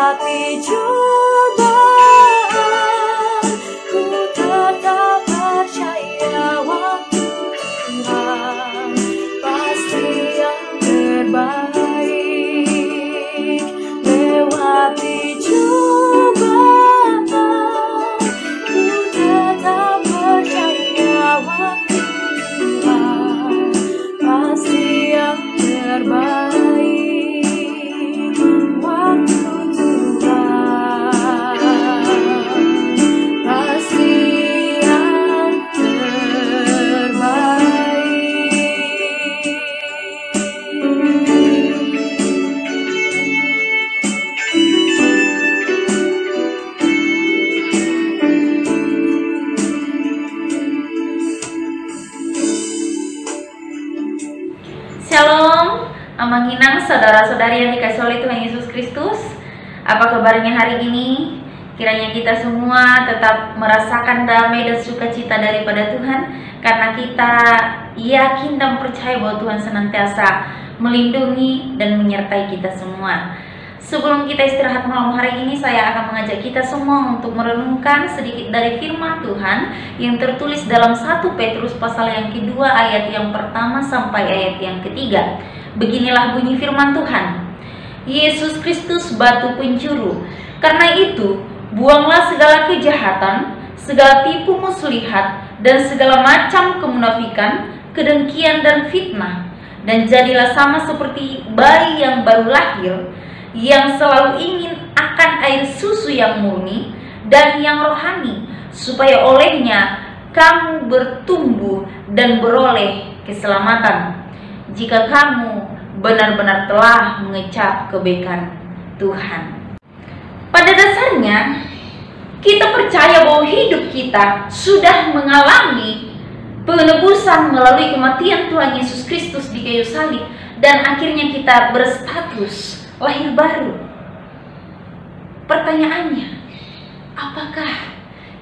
Lewati cobaan, ku tetap percaya waktu Tuhan pasti yang terbaik. Lewati cobaan, ku tetap percaya waktu Tuhan pasti yang terbaik. Shalom, Amanginang, saudara-saudari yang dikasihi oleh Tuhan Yesus Kristus. Apa kabarnya hari ini? Kiranya kita semua tetap merasakan damai dan sukacita daripada Tuhan, karena kita yakin dan percaya bahwa Tuhan senantiasa melindungi dan menyertai kita semua. Sebelum kita istirahat malam hari ini, saya akan mengajak kita semua untuk merenungkan sedikit dari firman Tuhan yang tertulis dalam 1 Petrus pasal yang kedua ayat yang pertama sampai ayat yang ketiga. Beginilah bunyi firman Tuhan. Yesus Kristus batu penjuru. Karena itu, buanglah segala kejahatan, segala tipu muslihat, dan segala macam kemunafikan, kedengkian dan fitnah. Dan jadilah sama seperti bayi yang baru lahir, yang selalu ingin akan air susu yang murni dan yang rohani, supaya olehnya kamu bertumbuh dan beroleh keselamatan, jika kamu benar-benar telah mengecap kebaikan Tuhan. Pada dasarnya, kita percaya bahwa hidup kita sudah mengalami penebusan melalui kematian Tuhan Yesus Kristus di kayu salib, dan akhirnya kita berstatus lahir baru. Pertanyaannya, apakah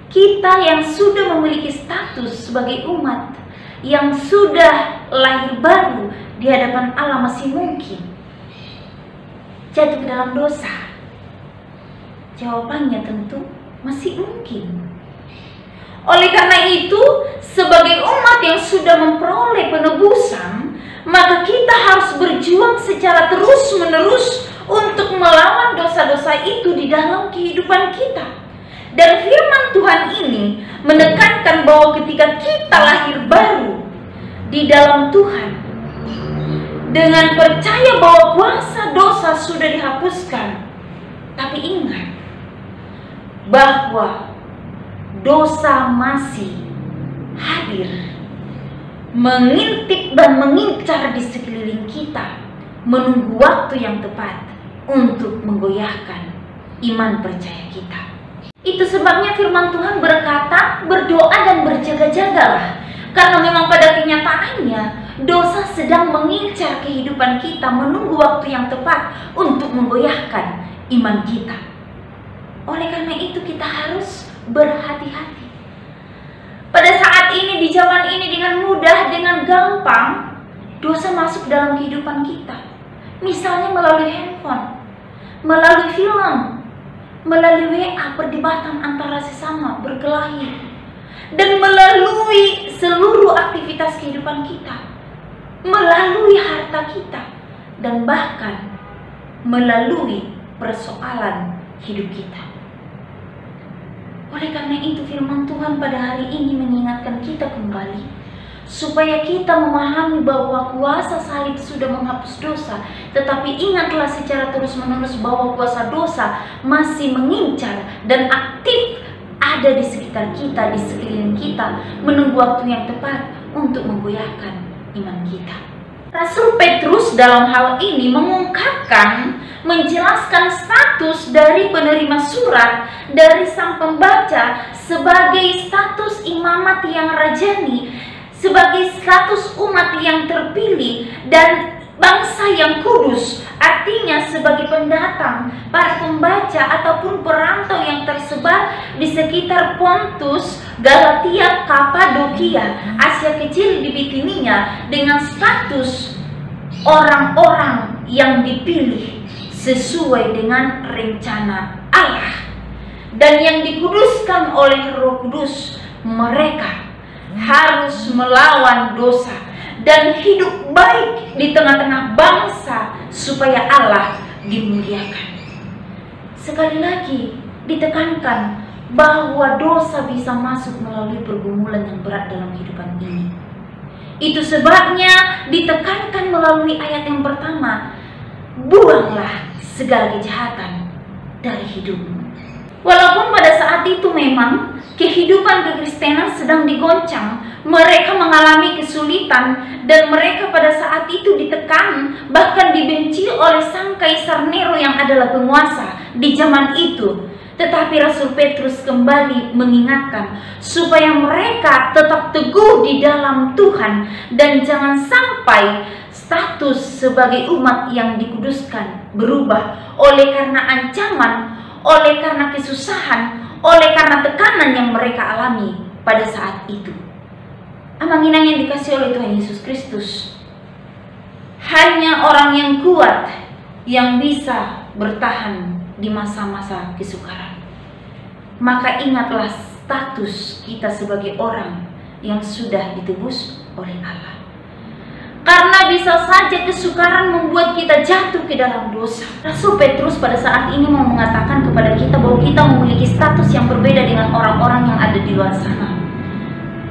kita yang sudah memiliki status sebagai umat yang sudah lahir baru di hadapan Allah masih mungkin jatuh ke dalam dosa? Jawabannya tentu masih mungkin. Oleh karena itu, sebagai umat yang sudah memperoleh penebusan, maka kita harus berjuang secara terus-menerus untuk melawan dosa-dosa itu di dalam kehidupan kita. Dan firman Tuhan ini menekankan bahwa ketika kita lahir baru di dalam Tuhan, dengan percaya bahwa kuasa dosa sudah dihapuskan, tapi ingat bahwa dosa masih hadir, mengintip dan mengincar di sekeliling kita, menunggu waktu yang tepat untuk menggoyahkan iman percaya kita. Itu sebabnya firman Tuhan berkata, berdoa dan berjaga-jagalah, karena memang pada kenyataannya dosa sedang mengincar kehidupan kita, menunggu waktu yang tepat untuk menggoyahkan iman kita. Oleh karena itu kita harus berhati-hati. Pada saat ini, di zaman ini, dengan mudah, dengan gampang dosa masuk dalam kehidupan kita. Misalnya melalui handphone, melalui film, melalui WA, perdebatan antara sesama, berkelahi, dan melalui seluruh aktivitas kehidupan kita, melalui harta kita, dan bahkan melalui persoalan hidup kita. Oleh karena itu firman Tuhan pada hari ini mengingatkan kita kembali, supaya kita memahami bahwa kuasa salib sudah menghapus dosa. Tetapi ingatlah secara terus-menerus bahwa kuasa dosa masih mengincar dan aktif ada di sekitar kita, di sekeliling kita, menunggu waktu yang tepat untuk menggoyahkan iman kita. Rasul Petrus dalam hal ini mengungkapkan, menjelaskan status dari penerima surat dari sang pembaca sebagai status imamat yang rajani, sebagai status umat yang terpilih dan bangsa yang kudus. Artinya sebagai pendatang, para pembaca ataupun perantau yang tersebar di sekitar Pontus, Galatia, Kapadokia, Asia Kecil di Bitinia, dengan status orang-orang yang dipilih, sesuai dengan rencana Allah. Dan yang dikuduskan oleh Roh Kudus, mereka harus melawan dosa dan hidup baik di tengah-tengah bangsa supaya Allah dimuliakan. Sekali lagi ditekankan bahwa dosa bisa masuk melalui pergumulan yang berat dalam kehidupan ini. Itu sebabnya ditekankan melalui ayat yang pertama, buanglah segala kejahatan dari hidupmu. Walaupun pada saat itu memang kehidupan kekristenan sedang digoncang, mereka mengalami kesulitan, dan mereka pada saat itu ditekan, bahkan dibenci oleh sang Kaisar Nero yang adalah penguasa di zaman itu. Tetapi Rasul Petrus kembali mengingatkan supaya mereka tetap teguh di dalam Tuhan, dan jangan sampai status sebagai umat yang dikuduskan berubah oleh karena ancaman, oleh karena kesusahan, oleh karena tekanan yang mereka alami pada saat itu. Amanginang yang dikasih oleh Tuhan Yesus Kristus, hanya orang yang kuat yang bisa bertahan di masa-masa kesukaran. Maka ingatlah status kita sebagai orang yang sudah ditebus oleh Allah. Karena bisa saja kesukaran membuat kita jatuh ke dalam dosa. Rasul Petrus pada saat ini mau mengatakan kepada kita bahwa kita memiliki status yang berbeda dengan orang-orang yang ada di luar sana.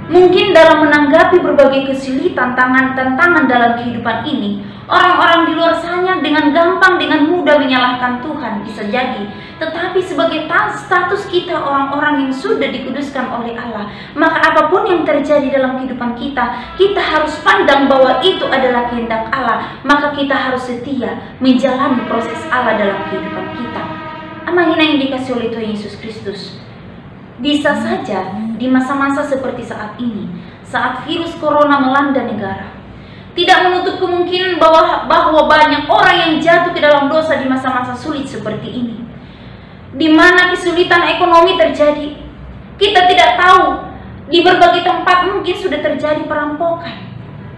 Mungkin dalam menanggapi berbagai kesulitan, tantangan dalam kehidupan ini, orang-orang di luar sana dengan gampang, dengan mudah menyalahkan Tuhan, bisa jadi. Tetapi sebagai status kita orang-orang yang sudah dikuduskan oleh Allah, maka apapun yang terjadi dalam kehidupan kita, kita harus pandang bahwa itu adalah kehendak Allah. Maka kita harus setia menjalani proses Allah dalam kehidupan kita. Amanginang yang dikasih oleh Tuhan Yesus Kristus, bisa saja di masa-masa seperti saat ini, saat virus corona melanda negara, tidak menutup kemungkinan bahwa banyak orang yang jatuh ke dalam dosa di masa-masa sulit seperti ini, di mana kesulitan ekonomi terjadi. Kita tidak tahu, di berbagai tempat mungkin sudah terjadi perampokan,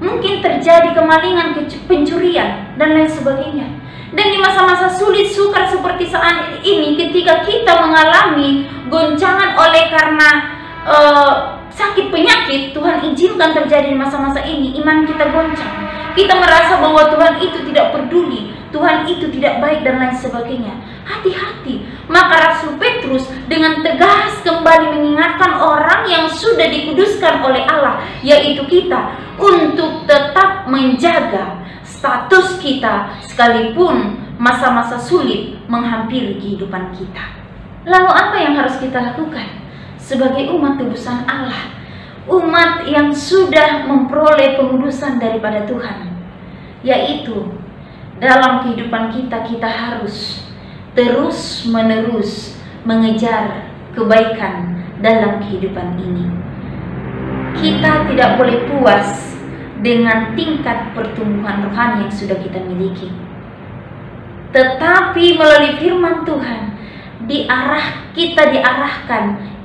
mungkin terjadi kemalingan, pencurian, dan lain sebagainya. Dan di masa-masa sulit sukar seperti saat ini, ketika kita mengalami goncangan oleh karena sakit penyakit, Tuhan izinkan terjadi di masa-masa ini, iman kita goncang. Kita merasa bahwa Tuhan itu tidak peduli, Tuhan itu tidak baik, dan lain sebagainya. Hati-hati. Maka Rasul Petrus dengan tegas kembali mengingatkan orang yang sudah dikuduskan oleh Allah, yaitu kita, untuk tetap menjaga status kita sekalipun masa-masa sulit menghampiri kehidupan kita. Lalu apa yang harus kita lakukan sebagai umat tebusan Allah, umat yang sudah memperoleh pengudusan daripada Tuhan? Yaitu dalam kehidupan kita, kita harus terus-menerus mengejar kebaikan dalam kehidupan ini. Kita tidak boleh puas dengan tingkat pertumbuhan rohani yang sudah kita miliki, tetapi melalui firman Tuhan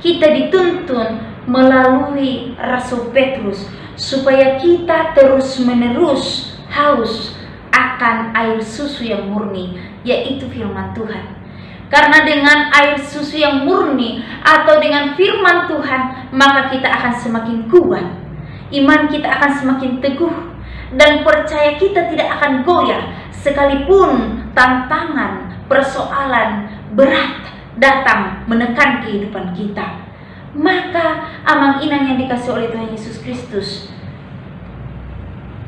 kita dituntun melalui Rasul Petrus supaya kita terus-menerus haus akan air susu yang murni, yaitu firman Tuhan. Karena dengan air susu yang murni atau dengan firman Tuhan, maka kita akan semakin kuat, iman kita akan semakin teguh, dan percaya kita tidak akan goyah sekalipun tantangan, persoalan berat datang menekan kehidupan kita. Maka amanginang yang dikasih oleh Tuhan Yesus Kristus,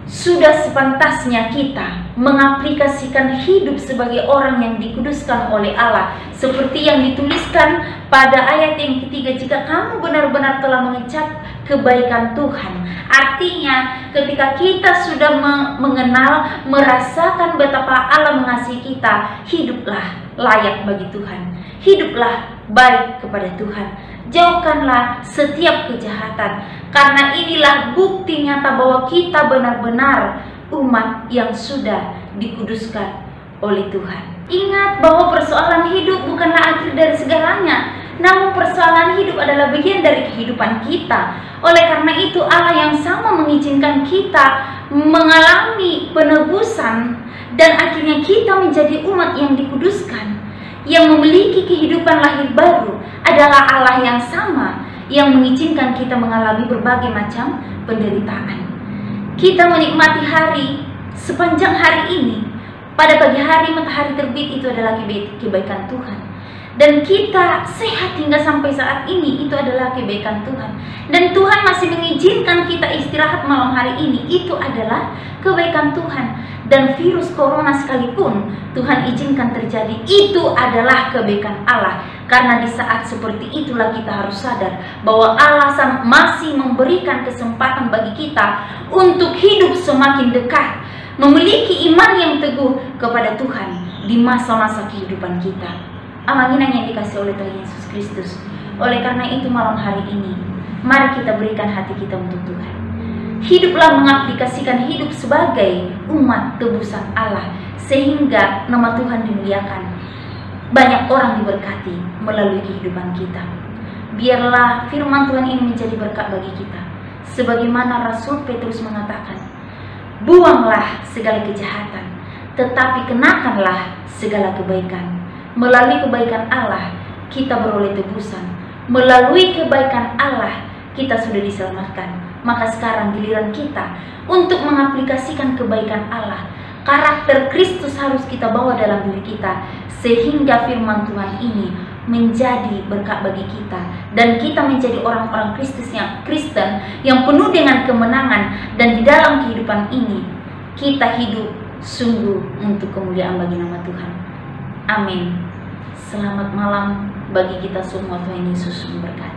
sudah sepantasnya kita mengaplikasikan hidup sebagai orang yang dikuduskan oleh Allah, seperti yang dituliskan pada ayat yang ketiga, jika kamu benar-benar telah mengecap kebaikan Tuhan. Artinya ketika kita sudah mengenal, merasakan betapa Allah mengasihi kita, hiduplah layak bagi Tuhan, hiduplah baik kepada Tuhan, jauhkanlah setiap kejahatan, karena inilah bukti nyata bahwa kita benar-benar umat yang sudah dikuduskan oleh Tuhan. Ingat bahwa persoalan hidup bukanlah akhir dari segalanya, namun persoalan hidup adalah bagian dari kehidupan kita. Oleh karena itu Allah yang sama mengizinkan kita mengalami penebusan dan akhirnya kita menjadi umat yang dikuduskan, yang memiliki kehidupan lahir baru, adalah Allah yang sama yang mengizinkan kita mengalami berbagai macam penderitaan. Kita menikmati hari sepanjang hari ini. Pada pagi hari matahari terbit, itu adalah kebaikan Tuhan. Dan kita sehat hingga sampai saat ini, itu adalah kebaikan Tuhan. Dan Tuhan masih mengizinkan kita istirahat malam hari ini, itu adalah kebaikan Tuhan. Dan virus corona sekalipun Tuhan izinkan terjadi, itu adalah kebaikan Allah. Karena di saat seperti itulah kita harus sadar bahwa Allah masih memberikan kesempatan bagi kita untuk hidup semakin dekat, memiliki iman yang teguh kepada Tuhan di masa-masa kehidupan kita. Amanginang yang dikasih oleh Tuhan Yesus Kristus. Oleh karena itu malam hari ini, mari kita berikan hati kita untuk Tuhan. Hiduplah mengaplikasikan hidup sebagai umat tebusan Allah, sehingga nama Tuhan dimuliakan. Banyak orang diberkati melalui kehidupan kita. Biarlah firman Tuhan ini menjadi berkat bagi kita. Sebagaimana Rasul Petrus mengatakan, buanglah segala kejahatan, tetapi kenakanlah segala kebaikan. Melalui kebaikan Allah, kita beroleh tebusan. Melalui kebaikan Allah, kita sudah diselamatkan. Maka sekarang giliran kita untuk mengaplikasikan kebaikan Allah. Karakter Kristus harus kita bawa dalam diri kita, sehingga firman Tuhan ini menjadi berkat bagi kita, dan kita menjadi orang-orang Kristen yang penuh dengan kemenangan. Dan di dalam kehidupan ini kita hidup sungguh untuk kemuliaan bagi nama Tuhan. Amin. Selamat malam bagi kita semua. Tuhan Yesus memberkati.